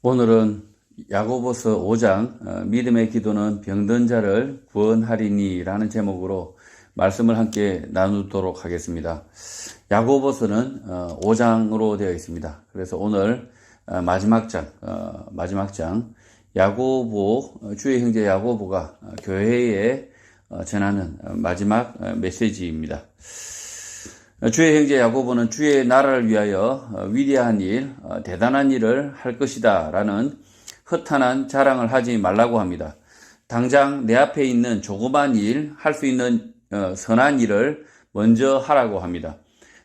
오늘은 야고보서 5장 믿음의 기도는 병든 자를 구원하리니 라는 제목으로 말씀을 함께 나누도록 하겠습니다. 야고보서는 5장으로 되어 있습니다. 그래서 오늘 마지막 장 야고보, 주의 형제 야고보가 교회에 전하는 마지막 메시지입니다. 주의 형제 야고보는 주의 나라를 위하여 위대한 일, 대단한 일을 할 것이다 라는 허탄한 자랑을 하지 말라고 합니다. 당장 내 앞에 있는 조그만 일, 할 수 있는 선한 일을 먼저 하라고 합니다.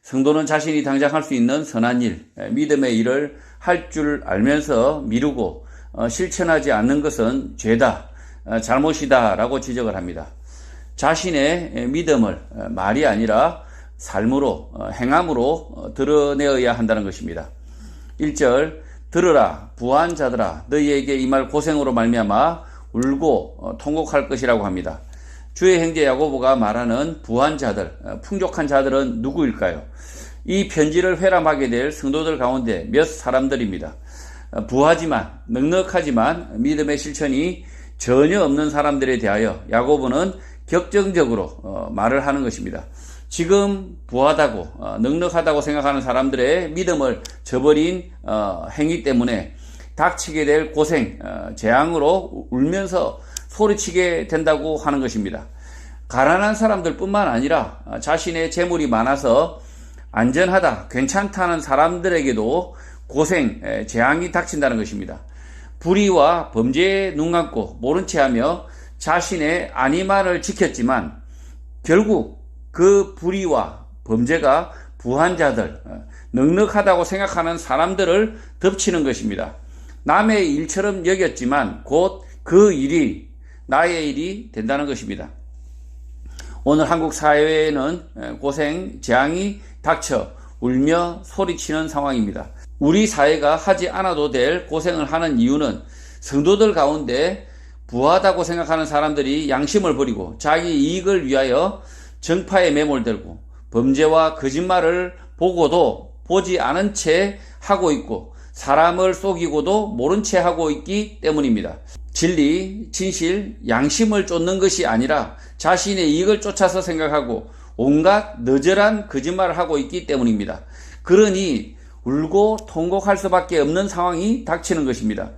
성도는 자신이 당장 할 수 있는 선한 일, 믿음의 일을 할 줄 알면서 미루고 실천하지 않는 것은 죄다, 잘못이다 라고 지적을 합니다. 자신의 믿음을 말이 아니라 삶으로, 행함으로 드러내어야 한다는 것입니다. 1절, 들으라 부한 자들아 너희에게 임할 고생으로 말미암아 울고 통곡할 것이라고 합니다. 주의 형제 야고보가 말하는 부한 자들, 풍족한 자들은 누구일까요? 이 편지를 회람하게 될 성도들 가운데 몇 사람들입니다. 부하지만 넉넉하지만 믿음의 실천이 전혀 없는 사람들에 대하여 야고보는 격정적으로 말을 하는 것입니다. 지금 부하다고 넉넉하다고 생각하는 사람들의 믿음을 저버린 행위 때문에 닥치게 될 고생, 재앙으로 울면서 소리치게 된다고 하는 것입니다. 가난한 사람들뿐만 아니라 자신의 재물이 많아서 안전하다, 괜찮다는 사람들에게도 고생, 재앙이 닥친다는 것입니다. 불의와 범죄에 눈 감고 모른 채하며 자신의 안위만을 지켰지만 결국 그 불의와 범죄가 부한 자들, 넉넉하다고 생각하는 사람들을 덮치는 것입니다. 남의 일처럼 여겼지만 곧 그 일이 나의 일이 된다는 것입니다. 오늘 한국 사회에는 고생, 재앙이 닥쳐 울며 소리치는 상황입니다. 우리 사회가 하지 않아도 될 고생을 하는 이유는 성도들 가운데 부하다고 생각하는 사람들이 양심을 버리고 자기 이익을 위하여 정파에 매몰되고 범죄와 거짓말을 보고도 보지 않은 채 하고 있고 사람을 속이고도 모른 채 하고 있기 때문입니다. 진리, 진실, 양심을 쫓는 것이 아니라 자신의 이익을 쫓아서 생각하고 온갖 너절한 거짓말을 하고 있기 때문입니다. 그러니 울고 통곡할 수밖에 없는 상황이 닥치는 것입니다.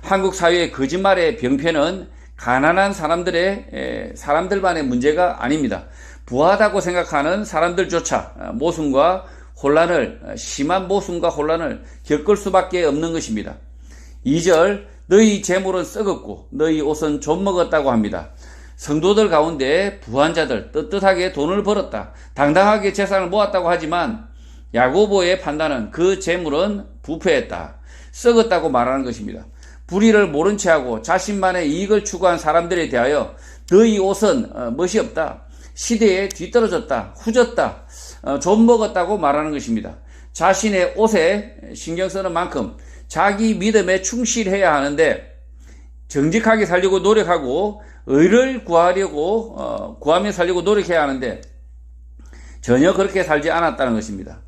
한국 사회의 거짓말의 병폐는 가난한 사람들만의 문제가 아닙니다. 부하다고 생각하는 사람들조차 심한 모순과 혼란을 겪을 수밖에 없는 것입니다. 2절, 너희 재물은 썩었고 너희 옷은 좀 먹었다고 합니다. 성도들 가운데 부한 자들, 떳떳하게 돈을 벌었다, 당당하게 재산을 모았다고 하지만 야고보의 판단은 그 재물은 부패했다, 썩었다고 말하는 것입니다. 불의를 모른 채하고 자신만의 이익을 추구한 사람들에 대하여 너희 옷은 멋이 없다, 시대에 뒤떨어졌다, 후졌다, 좀 먹었다고 말하는 것입니다. 자신의 옷에 신경 쓰는 만큼 자기 믿음에 충실해야 하는데 정직하게 살려고 노력하고 의를 구하며 살려고 노력해야 하는데 전혀 그렇게 살지 않았다는 것입니다.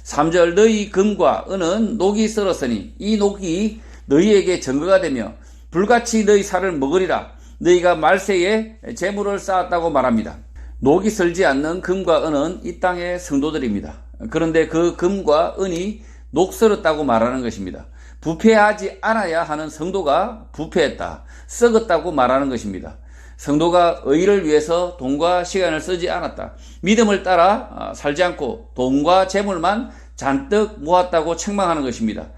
3절, 너희 금과 은은 녹이 썰었으니 이 녹이 너희에게 증거가 되며 불같이 너희 살을 먹으리라. 너희가 말세에 재물을 쌓았다고 말합니다. 녹이 썰지 않는 금과 은은 이 땅의 성도들입니다. 그런데 그 금과 은이 녹슬었다고 말하는 것입니다. 부패하지 않아야 하는 성도가 부패했다, 썩었다고 말하는 것입니다. 성도가 의를 위해서 돈과 시간을 쓰지 않았다, 믿음을 따라 살지 않고 돈과 재물만 잔뜩 모았다고 책망하는 것입니다.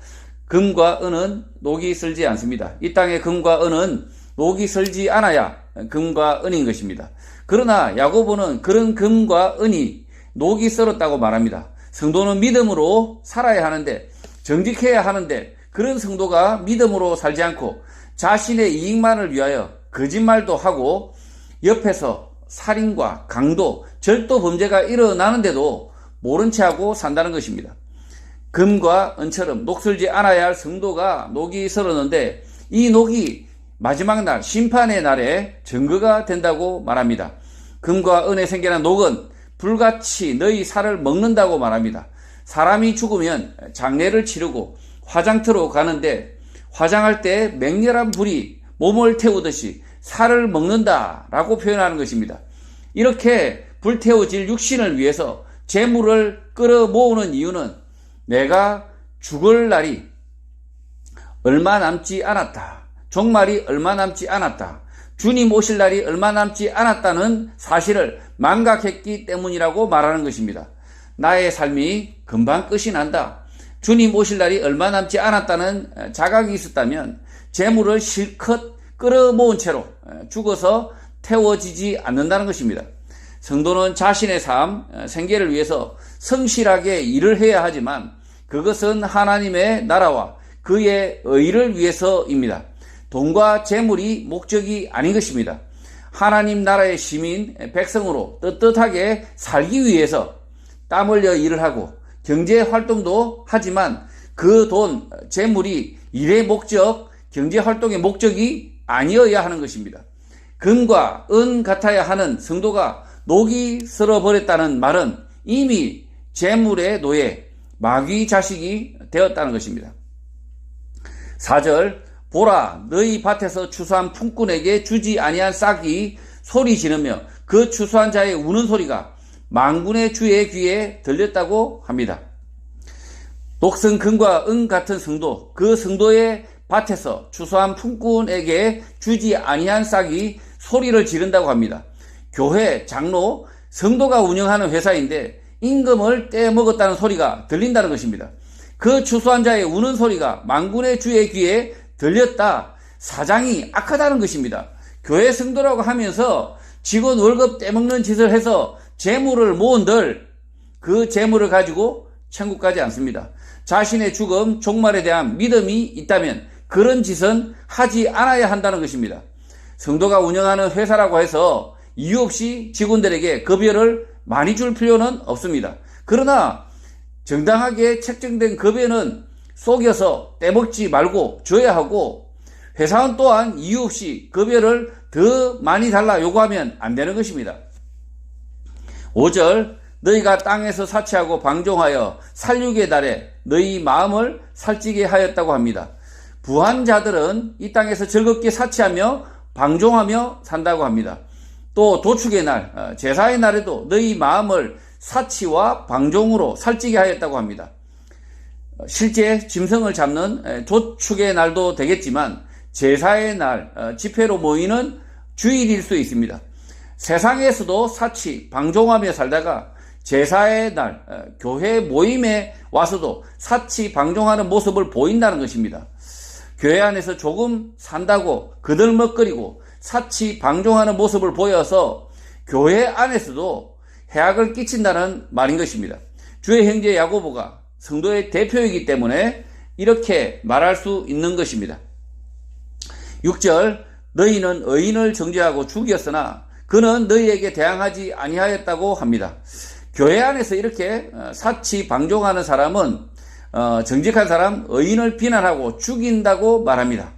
금과 은은 녹이 슬지 않습니다. 이 땅의 금과 은은 녹이 슬지 않아야 금과 은인 것입니다. 그러나 야고보는 그런 금과 은이 녹이 썰었다고 말합니다. 성도는 믿음으로 살아야 하는데, 정직해야 하는데, 그런 성도가 믿음으로 살지 않고 자신의 이익만을 위하여 거짓말도 하고 옆에서 살인과 강도, 절도 범죄가 일어나는데도 모른 채 하고 산다는 것입니다. 금과 은처럼 녹슬지 않아야 할 성도가 녹이 썰었는데 이 녹이 마지막 날, 심판의 날에 증거가 된다고 말합니다. 금과 은에 생겨난 녹은 불같이 너희 살을 먹는다고 말합니다. 사람이 죽으면 장례를 치르고 화장터로 가는데 화장할 때 맹렬한 불이 몸을 태우듯이 살을 먹는다라고 표현하는 것입니다. 이렇게 불태워질 육신을 위해서 재물을 끌어모으는 이유는 내가 죽을 날이 얼마 남지 않았다. 종말이 얼마 남지 않았다. 주님 오실 날이 얼마 남지 않았다는 사실을 망각했기 때문이라고 말하는 것입니다. 나의 삶이 금방 끝이 난다. 주님 오실 날이 얼마 남지 않았다는 자각이 있었다면 재물을 실컷 끌어모은 채로 죽어서 태워지지 않는다는 것입니다. 성도는 자신의 삶, 생계를 위해서 성실하게 일을 해야 하지만 그것은 하나님의 나라와 그의 의를 위해서입니다. 돈과 재물이 목적이 아닌 것입니다. 하나님 나라의 시민, 백성으로 떳떳하게 살기 위해서 땀 흘려 일을 하고 경제 활동도 하지만 그 돈, 재물이 일의 목적, 경제 활동의 목적이 아니어야 하는 것입니다. 금과 은 같아야 하는 성도가 녹이 쓸어버렸다는 말은 이미 재물의 노예, 마귀 자식이 되었다는 것입니다. 4절, 보라, 너희 밭에서 추수한 품꾼에게 주지 아니한 싹이 소리 지르며 그 추수한 자의 우는 소리가 만군의 주의 귀에 들렸다고 합니다. 녹슨 금과 은 같은 성도, 그 성도의 밭에서 추수한 품꾼에게 주지 아니한 싹이 소리를 지른다고 합니다. 교회, 장로, 성도가 운영하는 회사인데 임금을 떼먹었다는 소리가 들린다는 것입니다. 그 추수한 자의 우는 소리가 만군의 주의 귀에 들렸다. 사장이 악하다는 것입니다. 교회 성도라고 하면서 직원 월급 떼먹는 짓을 해서 재물을 모은들 그 재물을 가지고 천국 가지 않습니다. 자신의 죽음, 종말에 대한 믿음이 있다면 그런 짓은 하지 않아야 한다는 것입니다. 성도가 운영하는 회사라고 해서 이유 없이 직원들에게 급여를 많이 줄 필요는 없습니다. 그러나 정당하게 책정된 급여는 속여서 떼먹지 말고 줘야 하고 회사원 또한 이유 없이 급여를 더 많이 달라 요구하면 안 되는 것입니다. 5절, 너희가 땅에서 사치하고 방종하여 살육의 달에 너희 마음을 살찌게 하였다고 합니다. 부한 자들은 이 땅에서 즐겁게 사치하며 방종하며 산다고 합니다. 또 도축의 날, 제사의 날에도 너희 마음을 사치와 방종으로 살찌게 하였다고 합니다. 실제 짐승을 잡는 도축의 날도 되겠지만 제사의 날, 집회로 모이는 주일일 수 있습니다. 세상에서도 사치, 방종하며 살다가 제사의 날, 교회 모임에 와서도 사치, 방종하는 모습을 보인다는 것입니다. 교회 안에서 조금 산다고 그들먹거리고 사치, 방종하는 모습을 보여서 교회 안에서도 해악을 끼친다는 말인 것입니다. 주의 형제 야고보가 성도의 대표이기 때문에 이렇게 말할 수 있는 것입니다. 6절, 너희는 의인을 정죄하고 죽였으나 그는 너희에게 대항하지 아니하였다고 합니다. 교회 안에서 이렇게 사치, 방종하는 사람은 정직한 사람, 의인을 비난하고 죽인다고 말합니다.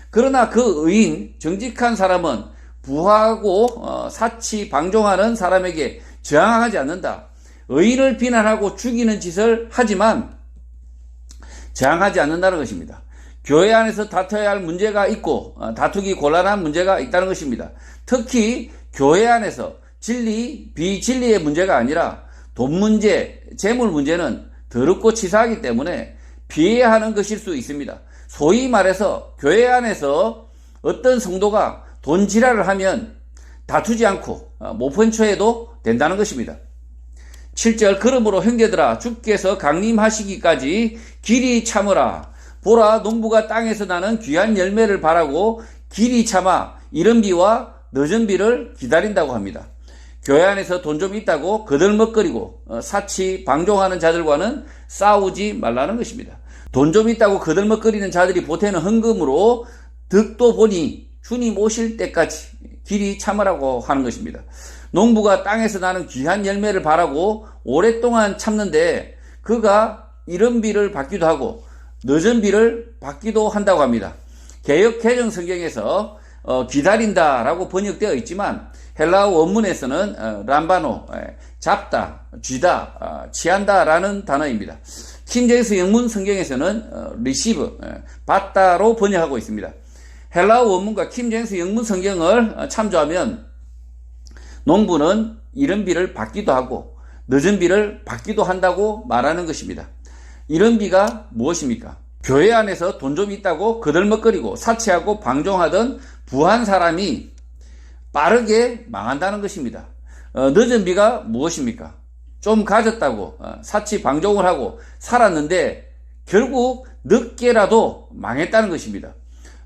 그러나 그 의인, 정직한 사람은 부하고 사치, 방종하는 사람에게 저항하지 않는다. 의인을 비난하고 죽이는 짓을 하지만 저항하지 않는다는 것입니다. 교회 안에서 다퉈야 할 문제가 있고 다투기 곤란한 문제가 있다는 것입니다. 특히 교회 안에서 진리, 비진리의 문제가 아니라 돈 문제, 재물 문제는 더럽고 치사하기 때문에 피해야 하는 것일 수 있습니다. 소위 말해서 교회 안에서 어떤 성도가 돈 지랄을 하면 다투지 않고 모펀처해도 된다는 것입니다. 7절, 그러므로 형제들아 주께서 강림하시기까지 길이 참으라. 보라, 농부가 땅에서 나는 귀한 열매를 바라고 길이 참아 이른 비와 늦은 비를 기다린다고 합니다. 교회 안에서 돈 좀 있다고 거들먹거리고 사치, 방종하는 자들과는 싸우지 말라는 것입니다. 돈 좀 있다고 거들먹거리는 자들이 보태는 헌금으로 득도 보니 주님 오실 때까지 길이 참으라고 하는 것입니다. 농부가 땅에서 나는 귀한 열매를 바라고 오랫동안 참는데 그가 이른 비를 받기도 하고 늦은 비를 받기도 한다고 합니다. 개역 개정 성경에서 기다린다라고 번역되어 있지만 헬라어 원문에서는 람바노, 잡다, 쥐다, 취한다라는 단어입니다. 킹제임스 영문 성경에서는 receive, 받다로 번역하고 있습니다. 헬라어 원문과 킹제임스 영문 성경을 참조하면 농부는 이른 비를 받기도 하고 늦은 비를 받기도 한다고 말하는 것입니다. 이른 비가 무엇입니까? 교회 안에서 돈 좀 있다고 거들먹거리고 사치하고 방종하던 부한 사람이 빠르게 망한다는 것입니다. 늦은 비가 무엇입니까? 좀 가졌다고 사치 방종을 하고 살았는데 결국 늦게라도 망했다는 것입니다.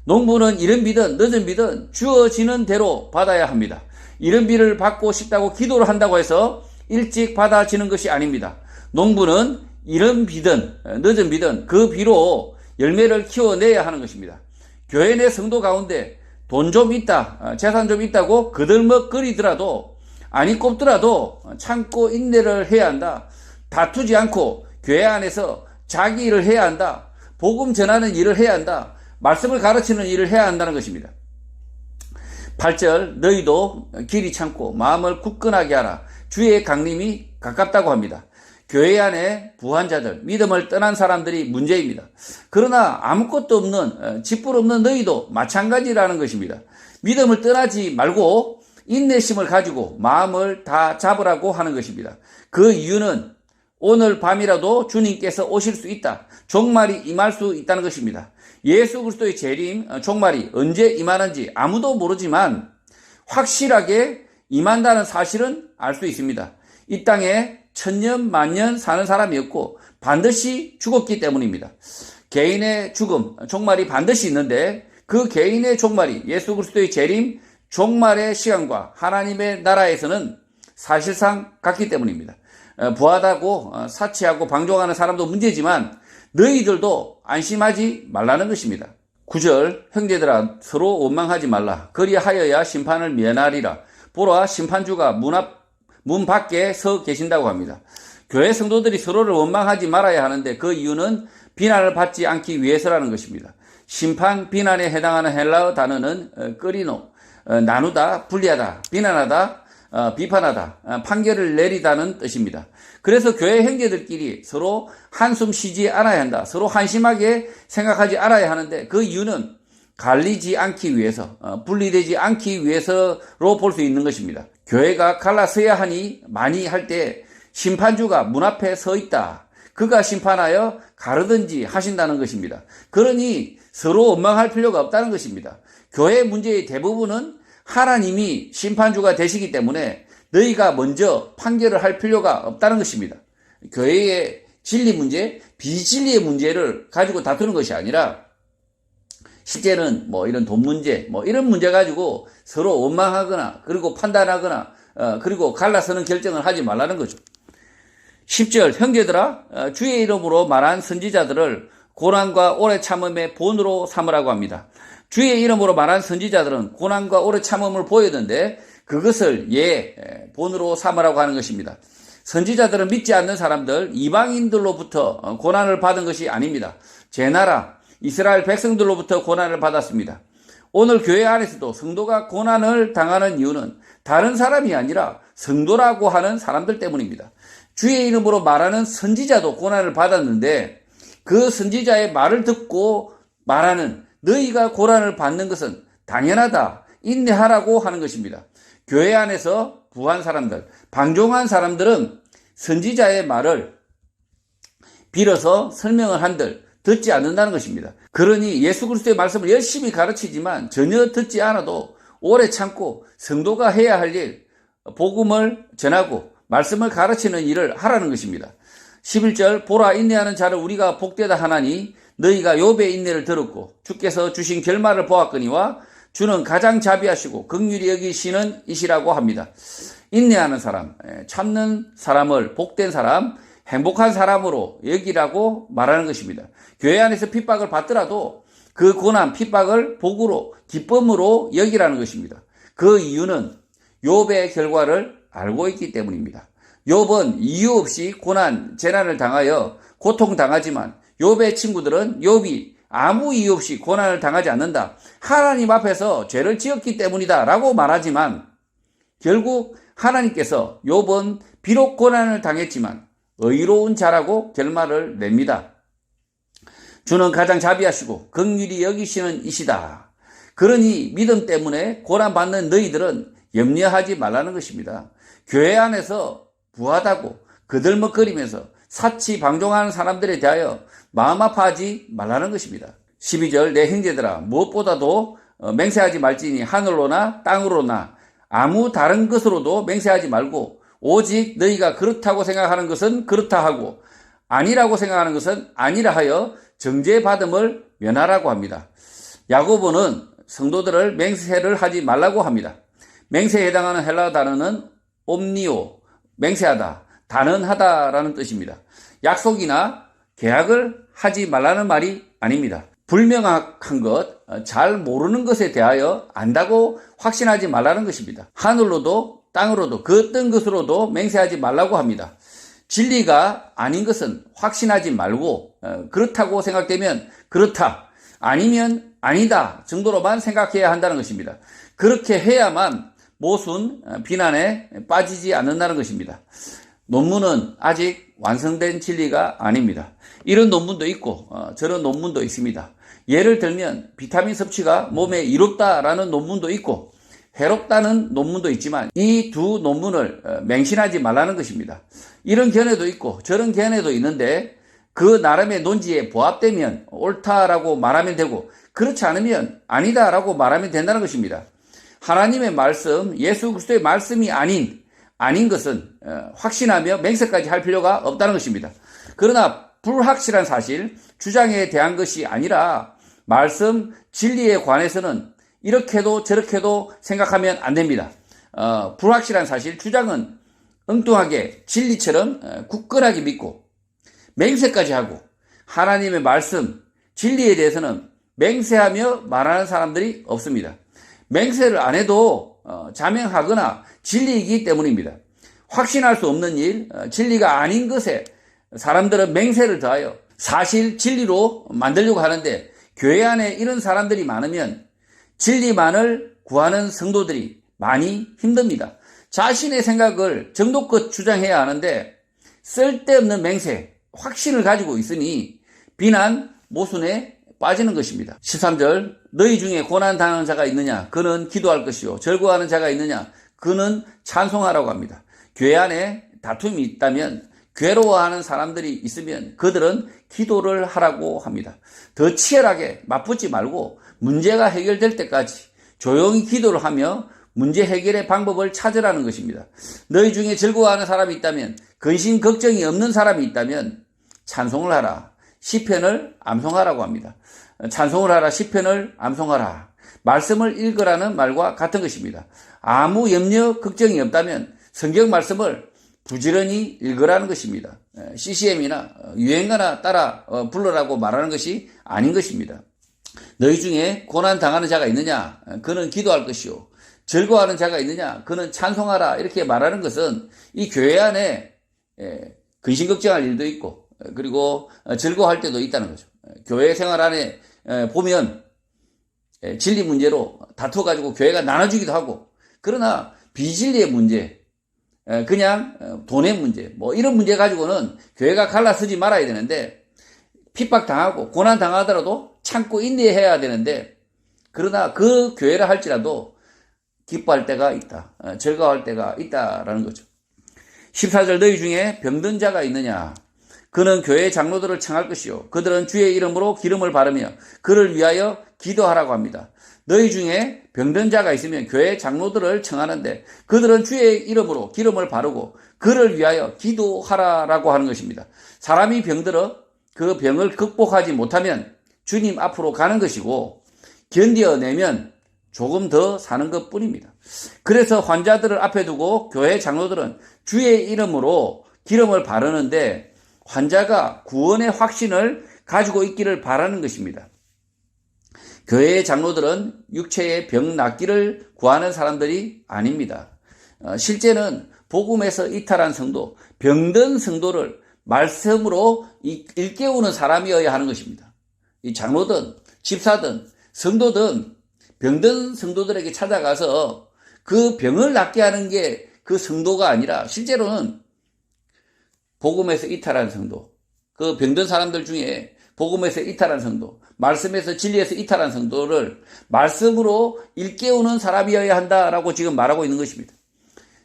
농부는 이른 비든 늦은 비든 주어지는 대로 받아야 합니다. 이른 비를 받고 싶다고 기도를 한다고 해서 일찍 받아지는 것이 아닙니다. 농부는 이른 비든 늦은 비든 그 비로 열매를 키워내야 하는 것입니다. 교회 내 성도 가운데 돈 좀 있다, 재산 좀 있다고 거들먹거리더라도 아니 꼽더라도 참고 인내를 해야 한다. 다투지 않고 교회 안에서 자기 일을 해야 한다. 복음 전하는 일을 해야 한다. 말씀을 가르치는 일을 해야 한다는 것입니다. 8절 너희도 길이 참고 마음을 굳건하게 하라. 주의 강림이 가깝다고 합니다. 교회 안에 부한자들, 믿음을 떠난 사람들이 문제입니다. 그러나 아무것도 없는, 짓불 없는 너희도 마찬가지라는 것입니다. 믿음을 떠나지 말고 인내심을 가지고 마음을 다 잡으라고 하는 것입니다. 그 이유는 오늘 밤이라도 주님께서 오실 수 있다. 종말이 임할 수 있다는 것입니다. 예수 그리스도의 재림, 종말이 언제 임하는지 아무도 모르지만 확실하게 임한다는 사실은 알 수 있습니다. 이 땅에 천년 만년 사는 사람이 없고 반드시 죽었기 때문입니다. 개인의 죽음, 종말이 반드시 있는데 그 개인의 종말이 예수 그리스도의 재림, 종말의 시간과 하나님의 나라에서는 사실상 같기 때문입니다. 부하다고 사치하고 방종하는 사람도 문제지만 너희들도 안심하지 말라는 것입니다. 9절 형제들아 서로 원망하지 말라. 그리하여야 심판을 면하리라. 보라 심판주가 문 밖에 서 계신다고 합니다. 교회 성도들이 서로를 원망하지 말아야 하는데 그 이유는 비난을 받지 않기 위해서라는 것입니다. 심판, 비난에 해당하는 헬라어 단어는 끄리노, 나누다, 분리하다, 비난하다, 비판하다, 판결을 내리다는 뜻입니다. 그래서 교회 형제들끼리 서로 한숨 쉬지 않아야 한다. 서로 한심하게 생각하지 않아야 하는데 그 이유는 갈리지 않기 위해서, 분리되지 않기 위해서로 볼 수 있는 것입니다. 교회가 갈라서야 하니 많이 할 때 심판주가 문 앞에 서 있다. 그가 심판하여 가르든지 하신다는 것입니다. 그러니 서로 원망할 필요가 없다는 것입니다. 교회 문제의 대부분은 하나님이 심판주가 되시기 때문에 너희가 먼저 판결을 할 필요가 없다는 것입니다. 교회의 진리 문제, 비진리의 문제를 가지고 다투는 것이 아니라 실제는 이런 돈 문제, 이런 문제 가지고 서로 원망하거나 그리고 판단하거나 그리고 갈라서는 결정을 하지 말라는 거죠. 10절 형제들아 주의 이름으로 말한 선지자들을 고난과 오래 참음의 본으로 삼으라고 합니다. 주의 이름으로 말한 선지자들은 고난과 오래 참음을 보였는데 그것을 본으로 삼으라고 하는 것입니다. 선지자들은 믿지 않는 사람들, 이방인들로부터 고난을 받은 것이 아닙니다. 제 나라 이스라엘 백성들로부터 고난을 받았습니다. 오늘 교회 안에서도 성도가 고난을 당하는 이유는 다른 사람이 아니라 성도라고 하는 사람들 때문입니다. 주의 이름으로 말하는 선지자도 고난을 받았는데 그 선지자의 말을 듣고 말하는 너희가 고난을 받는 것은 당연하다, 인내하라고 하는 것입니다. 교회 안에서 부한 사람들, 방종한 사람들은 선지자의 말을 빌어서 설명을 한들 듣지 않는다는 것입니다. 그러니 예수 그리스도의 말씀을 열심히 가르치지만 전혀 듣지 않아도 오래 참고 성도가 해야 할 일, 복음을 전하고 말씀을 가르치는 일을 하라는 것입니다. 11절 보라 인내하는 자를 우리가 복되다 하나니 너희가 욥의 인내를 들었고 주께서 주신 결말을 보았거니와 주는 가장 자비하시고 긍휼히 여기시는 이시라고 합니다. 인내하는 사람, 참는 사람을 복된 사람, 행복한 사람으로 여기라고 말하는 것입니다. 교회 안에서 핍박을 받더라도 그 고난, 핍박을 복으로, 기쁨으로 여기라는 것입니다. 그 이유는 욥의 결과를 알고 있기 때문입니다. 욥은 이유 없이 고난, 재난을 당하여 고통당하지만 욥의 친구들은 욥이 아무 이유 없이 고난을 당하지 않는다. 하나님 앞에서 죄를 지었기 때문이다 라고 말하지만 결국 하나님께서 욥은 비록 고난을 당했지만 의로운 자라고 결말을 냅니다. 주는 가장 자비하시고 긍휼히 여기시는 이시다. 그러니 믿음 때문에 고난받는 너희들은 염려하지 말라는 것입니다. 교회 안에서 부하다고 그들먹거리면서 사치방종하는 사람들에 대하여 마음 아파하지 말라는 것입니다. 12절 내 형제들아 무엇보다도 맹세하지 말지니 하늘로나 땅으로나 아무 다른 것으로도 맹세하지 말고 오직 너희가 그렇다고 생각하는 것은 그렇다 하고 아니라고 생각하는 것은 아니라 하여 정죄받음을 면하라고 합니다. 야고보는 성도들을 맹세를 하지 말라고 합니다. 맹세에 해당하는 헬라어 단어는 옴니오, 맹세하다, 단언하다라는 뜻입니다. 약속이나 계약을 하지 말라는 말이 아닙니다. 불명확한 것, 잘 모르는 것에 대하여 안다고 확신하지 말라는 것입니다. 하늘로도 땅으로도 그 어떤 것으로도 맹세하지 말라고 합니다. 진리가 아닌 것은 확신하지 말고 그렇다고 생각되면 그렇다, 아니면 아니다 정도로만 생각해야 한다는 것입니다. 그렇게 해야만 모순, 비난에 빠지지 않는다는 것입니다. 논문은 아직 완성된 진리가 아닙니다. 이런 논문도 있고 저런 논문도 있습니다. 예를 들면 비타민 섭취가 몸에 이롭다라는 논문도 있고 해롭다는 논문도 있지만 이 두 논문을 맹신하지 말라는 것입니다. 이런 견해도 있고 저런 견해도 있는데 그 나름의 논지에 부합되면 옳다라고 말하면 되고 그렇지 않으면 아니다라고 말하면 된다는 것입니다. 하나님의 말씀, 예수 그리스도의 말씀이 아닌 것은 확신하며 맹세까지 할 필요가 없다는 것입니다. 그러나 불확실한 사실, 주장에 대한 것이 아니라 말씀, 진리에 관해서는 이렇게도 저렇게도 생각하면 안 됩니다. 불확실한 사실, 주장은 엉뚱하게 진리처럼 굳건하게 믿고 맹세까지 하고 하나님의 말씀, 진리에 대해서는 맹세하며 말하는 사람들이 없습니다. 맹세를 안 해도 자명하거나 진리이기 때문입니다. 확신할 수 없는 일, 진리가 아닌 것에 사람들은 맹세를 더하여 사실 진리로 만들려고 하는데 교회 안에 이런 사람들이 많으면 진리만을 구하는 성도들이 많이 힘듭니다. 자신의 생각을 정도껏 주장해야 하는데 쓸데없는 맹세, 확신을 가지고 있으니 비난, 모순에 빠지는 것입니다. 13절 너희 중에 고난당하는 자가 있느냐? 그는 기도할 것이요. 절구하는 자가 있느냐? 그는 찬송하라고 합니다. 교회 안에 다툼이 있다면 괴로워하는 사람들이 있으면 그들은 기도를 하라고 합니다. 더 치열하게 맞붙지 말고 문제가 해결될 때까지 조용히 기도를 하며 문제 해결의 방법을 찾으라는 것입니다. 너희 중에 즐거워하는 사람이 있다면 근심 걱정이 없는 사람이 있다면 찬송을 하라. 시편을 암송하라고 합니다. 찬송을 하라. 시편을 암송하라. 말씀을 읽으라는 말과 같은 것입니다. 아무 염려 걱정이 없다면 성경 말씀을 부지런히 읽으라는 것입니다. CCM이나 유행가나 따라 불러라고 말하는 것이 아닌 것입니다. 너희 중에 고난당하는 자가 있느냐? 그는 기도할 것이요. 즐거워하는 자가 있느냐? 그는 찬송하라. 이렇게 말하는 것은 이 교회 안에 근심 걱정할 일도 있고 그리고 즐거워할 때도 있다는 거죠. 교회 생활 안에 보면 진리 문제로 다투어가지고 교회가 나눠지기도 하고 그러나 비진리의 문제, 그냥 돈의 문제, 뭐 이런 문제 가지고는 교회가 갈라서지 말아야 되는데 핍박당하고 고난당하더라도 참고 인내해야 되는데 그러나 그 교회라 할지라도 기뻐할 때가 있다. 즐거워할 때가 있다라는 거죠. 14절 너희 중에 병든 자가 있느냐? 그는 교회 장로들을 청할 것이요. 그들은 주의 이름으로 기름을 바르며 그를 위하여 기도하라고 합니다. 너희 중에 병든 자가 있으면 교회 장로들을 청하는데 그들은 주의 이름으로 기름을 바르고 그를 위하여 기도하라라고 하는 것입니다. 사람이 병들어 그 병을 극복하지 못하면 주님 앞으로 가는 것이고 견뎌내면 조금 더 사는 것 뿐입니다. 그래서 환자들을 앞에 두고 교회 장로들은 주의 이름으로 기름을 바르는데 환자가 구원의 확신을 가지고 있기를 바라는 것입니다. 교회의 장로들은 육체의 병 낫기를 구하는 사람들이 아닙니다. 실제는 복음에서 이탈한 성도, 병든 성도를 말씀으로 일깨우는 사람이어야 하는 것입니다. 이 장로든 집사든 성도든 병든 성도들에게 찾아가서 그 병을 낫게 하는 게 그 성도가 아니라 실제로는 복음에서 이탈한 성도, 그 병든 사람들 중에 복음에서 이탈한 성도, 말씀에서 진리에서 이탈한 성도를 말씀으로 일깨우는 사람이어야 한다라고 지금 말하고 있는 것입니다.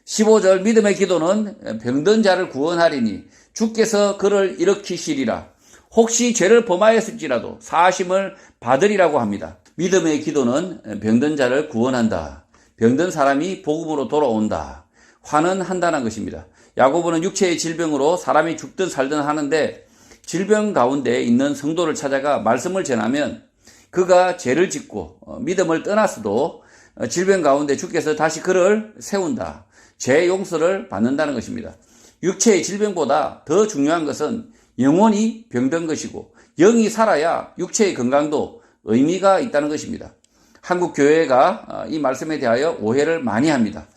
15절 믿음의 기도는 병든 자를 구원하리니 주께서 그를 일으키시리라. 혹시 죄를 범하였을지라도 사하심을 받으리라고 합니다. 믿음의 기도는 병든 자를 구원한다. 병든 사람이 복음으로 돌아온다. 환원한다는 것입니다. 야고보는 육체의 질병으로 사람이 죽든 살든 하는데 질병 가운데 있는 성도를 찾아가 말씀을 전하면 그가 죄를 짓고 믿음을 떠났어도 질병 가운데 주께서 다시 그를 세운다. 죄 용서를 받는다는 것입니다. 육체의 질병보다 더 중요한 것은 영혼이 병든 것이고 영이 살아야 육체의 건강도 의미가 있다는 것입니다. 한국 교회가 이 말씀에 대하여 오해를 많이 합니다.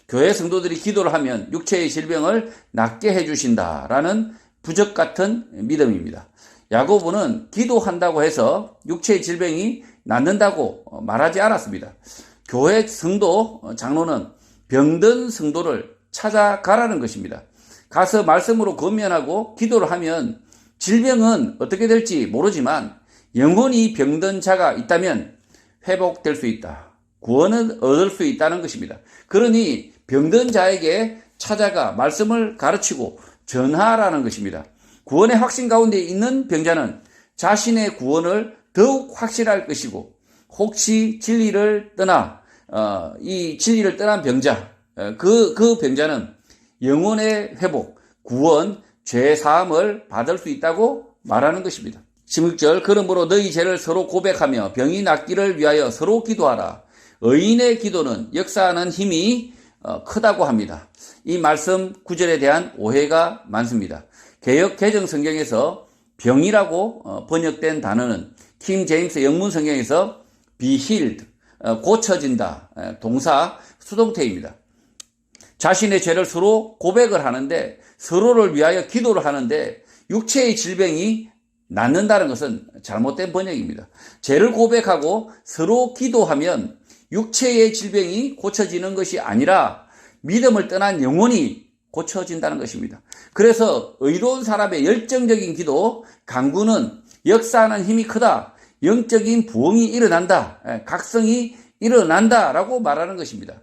교회 성도들이 기도를 하면 육체의 질병을 낫게 해주신다라는 부적 같은 믿음입니다. 야고보는 기도한다고 해서 육체의 질병이 낫는다고 말하지 않았습니다. 교회 성도 장로는 병든 성도를 찾아가라는 것입니다. 가서 말씀으로 권면하고 기도를 하면 질병은 어떻게 될지 모르지만 영혼이 병든 자가 있다면 회복될 수 있다. 구원을 얻을 수 있다는 것입니다. 그러니 병든 자에게 찾아가 말씀을 가르치고 전하라는 것입니다. 구원의 확신 가운데 있는 병자는 자신의 구원을 더욱 확실할 것이고 혹시 진리를 떠나 이 진리를 떠난 병자 그 병자는 영혼의 회복, 구원, 죄 사함을 받을 수 있다고 말하는 것입니다. 16절 그러므로 너희 죄를 서로 고백하며 병이 낫기를 위하여 서로 기도하라. 의인의 기도는 역사하는 힘이 크다고 합니다. 이 말씀 9절에 대한 오해가 많습니다. 개역 개정 성경에서 병이라고 번역된 단어는 킹 제임스 영문 성경에서 be healed, 고쳐진다, 동사 수동태입니다. 자신의 죄를 서로 고백을 하는데 서로를 위하여 기도를 하는데 육체의 질병이 낫는다는 것은 잘못된 번역입니다. 죄를 고백하고 서로 기도하면 육체의 질병이 고쳐지는 것이 아니라 믿음을 떠난 영혼이 고쳐진다는 것입니다. 그래서 의로운 사람의 열정적인 기도, 간구는 역사하는 힘이 크다. 영적인 부흥이 일어난다. 각성이 일어난다라고 말하는 것입니다.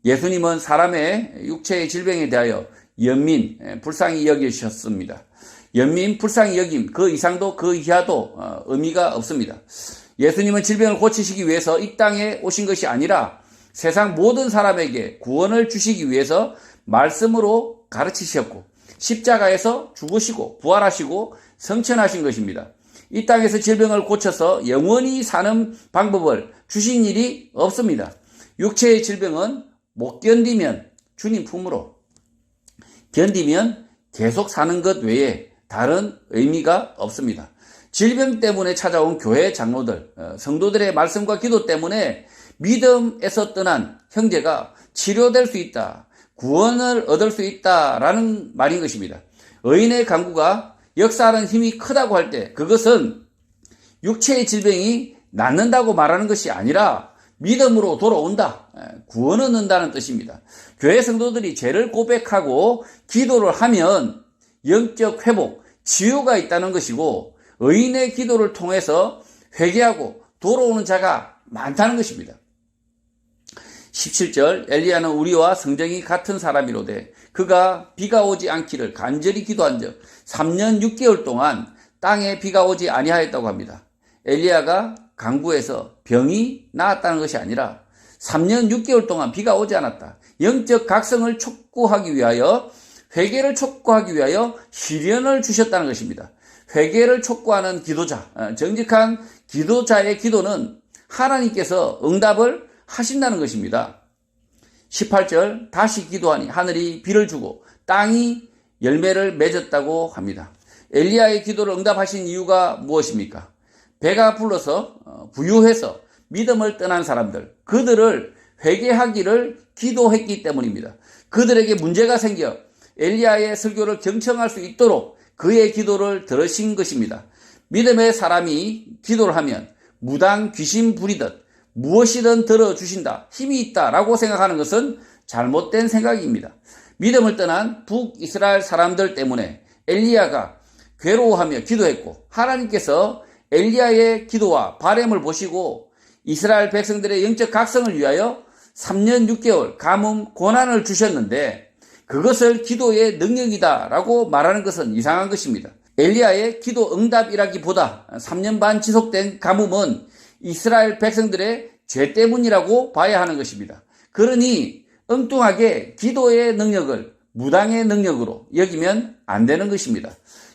예수님은 사람의 육체의 질병에 대하여 연민, 불쌍히 여기셨습니다. 연민, 불쌍히 여김, 그 이상도 그 이하도 의미가 없습니다. 예수님은 질병을 고치시기 위해서 이 땅에 오신 것이 아니라 세상 모든 사람에게 구원을 주시기 위해서 말씀으로 가르치셨고 십자가에서 죽으시고 부활하시고 성천하신 것입니다. 이 땅에서 질병을 고쳐서 영원히 사는 방법을 주신 일이 없습니다. 육체의 질병은 못 견디면 주님 품으로, 견디면 계속 사는 것 외에 다른 의미가 없습니다. 질병 때문에 찾아온 교회 장로들, 성도들의 말씀과 기도 때문에 믿음에서 떠난 형제가 치료될 수 있다, 구원을 얻을 수 있다라는 말인 것입니다. 의인의 간구가 역사하는 힘이 크다고 할 때 그것은 육체의 질병이 낫는다고 말하는 것이 아니라 믿음으로 돌아온다, 구원을 얻는다는 뜻입니다. 교회 성도들이 죄를 고백하고 기도를 하면 영적 회복, 치유가 있다는 것이고 의인의 기도를 통해서 회개하고 돌아오는 자가 많다는 것입니다. 17절 엘리야는 우리와 성정이 같은 사람이로되 그가 비가 오지 않기를 간절히 기도한 적 3년 6개월 동안 땅에 비가 오지 아니하였다고 합니다. 엘리야가 간구해서 병이 나았다는 것이 아니라 3년 6개월 동안 비가 오지 않았다. 영적 각성을 촉구하기 위하여, 회개를 촉구하기 위하여 시련을 주셨다는 것입니다. 회개를 촉구하는 기도자, 정직한 기도자의 기도는 하나님께서 응답을 하신다는 것입니다. 18절 다시 기도하니 하늘이 비를 주고 땅이 열매를 맺었다고 합니다. 엘리야의 기도를 응답하신 이유가 무엇입니까? 배가 불러서 부유해서 믿음을 떠난 사람들, 그들을 회개하기를 기도했기 때문입니다. 그들에게 문제가 생겨 엘리야의 설교를 경청할 수 있도록 그의 기도를 들으신 것입니다. 믿음의 사람이 기도를 하면 무당 귀신 부리듯 무엇이든 들어주신다, 힘이 있다라고 생각하는 것은 잘못된 생각입니다. 믿음을 떠난 북이스라엘 사람들 때문에 엘리야가 괴로워하며 기도했고 하나님께서 엘리야의 기도와 바램을 보시고 이스라엘 백성들의 영적 각성을 위하여 3년 6개월 가뭄 고난을 주셨는데 그것을 기도의 능력이다라고 말하는 것은 이상한 것입니다. 엘리야의 기도 응답이라기보다 3년 반 지속된 가뭄은 이스라엘 백성들의 죄 때문이라고 봐야 하는 것입니다. 그러니 엉뚱하게 기도의 능력을 무당의 능력으로 여기면 안 되는 것입니다.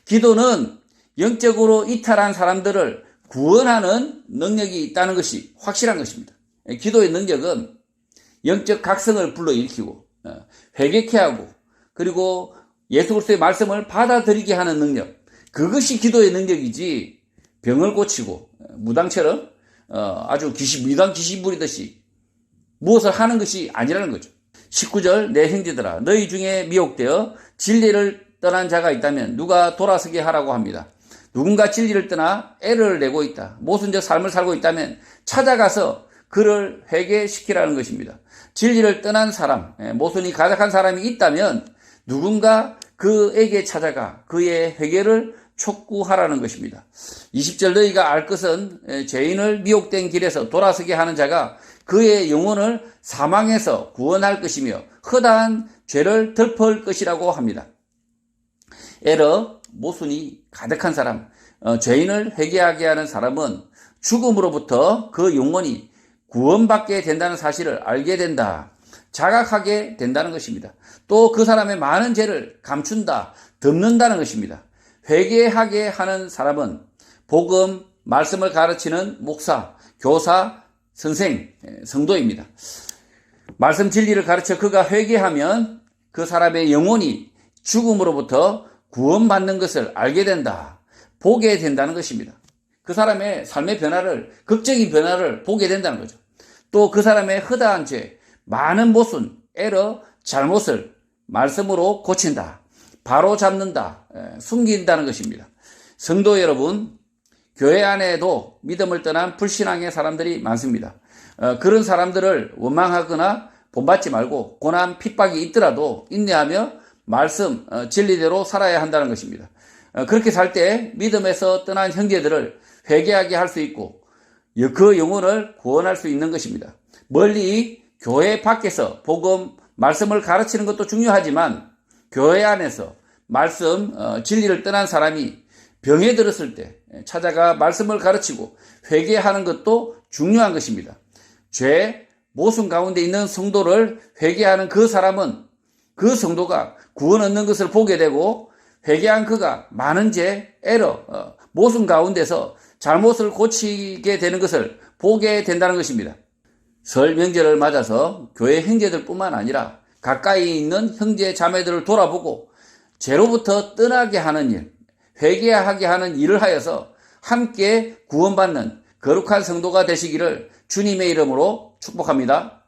기도는 영적으로 이탈한 사람들을 구원하는 능력이 있다는 것이 확실한 것입니다. 기도의 능력은 영적 각성을 불러일으키고 회개케 하고 그리고 예수 그리스도의 말씀을 받아들이게 하는 능력, 그것이 기도의 능력이지 병을 고치고 무당처럼 아주 미당 귀신 부리듯이 무엇을 하는 것이 아니라는 거죠. 19절 내 형제들아 너희 중에 미혹되어 진리를 떠난 자가 있다면 누가 돌아서게 하라고 합니다. 누군가 진리를 떠나 애를 내고 있다. 모순적 삶을 살고 있다면 찾아가서 그를 회개시키라는 것입니다. 진리를 떠난 사람, 모순이 가득한 사람이 있다면 누군가 그에게 찾아가 그의 회개를 촉구하라는 것입니다. 20절 너희가 알 것은 죄인을 미혹된 길에서 돌아서게 하는 자가 그의 영혼을 사망에서 구원할 것이며 허다한 죄를 덮을 것이라고 합니다. 에러, 모순이 가득한 사람, 죄인을 회개하게 하는 사람은 죽음으로부터 그 영혼이 구원받게 된다는 사실을 알게 된다. 자각하게 된다는 것입니다. 또 그 사람의 많은 죄를 감춘다, 덮는다는 것입니다. 회개하게 하는 사람은 복음, 말씀을 가르치는 목사, 교사, 선생, 성도입니다. 말씀 진리를 가르쳐 그가 회개하면 그 사람의 영혼이 죽음으로부터 구원받는 것을 알게 된다. 보게 된다는 것입니다. 그 사람의 삶의 변화를, 극적인 변화를 보게 된다는 거죠. 또 그 사람의 허다한 죄, 많은 모순, 에러, 잘못을 말씀으로 고친다. 바로 잡는다. 숨긴다는 것입니다. 성도 여러분, 교회 안에도 믿음을 떠난 불신앙의 사람들이 많습니다. 그런 사람들을 원망하거나 본받지 말고 고난, 핍박이 있더라도 인내하며 말씀, 진리대로 살아야 한다는 것입니다. 그렇게 살 때 믿음에서 떠난 형제들을 회개하게 할 수 있고 그 영혼을 구원할 수 있는 것입니다. 멀리 교회 밖에서 복음, 말씀을 가르치는 것도 중요하지만 교회 안에서 말씀, 진리를 떠난 사람이 병에 들었을 때 찾아가 말씀을 가르치고 회개하는 것도 중요한 것입니다. 죄, 모순 가운데 있는 성도를 회개하는 그 사람은 그 성도가 구원 얻는 것을 보게 되고 회개한 그가 많은 죄, 에러, 모순 가운데서 잘못을 고치게 되는 것을 보게 된다는 것입니다. 설 명절을 맞아서 교회 형제들뿐만 아니라 가까이 있는 형제 자매들을 돌아보고 죄로부터 떠나게 하는 일, 회개하게 하는 일을 하여서 함께 구원받는 거룩한 성도가 되시기를 주님의 이름으로 축복합니다.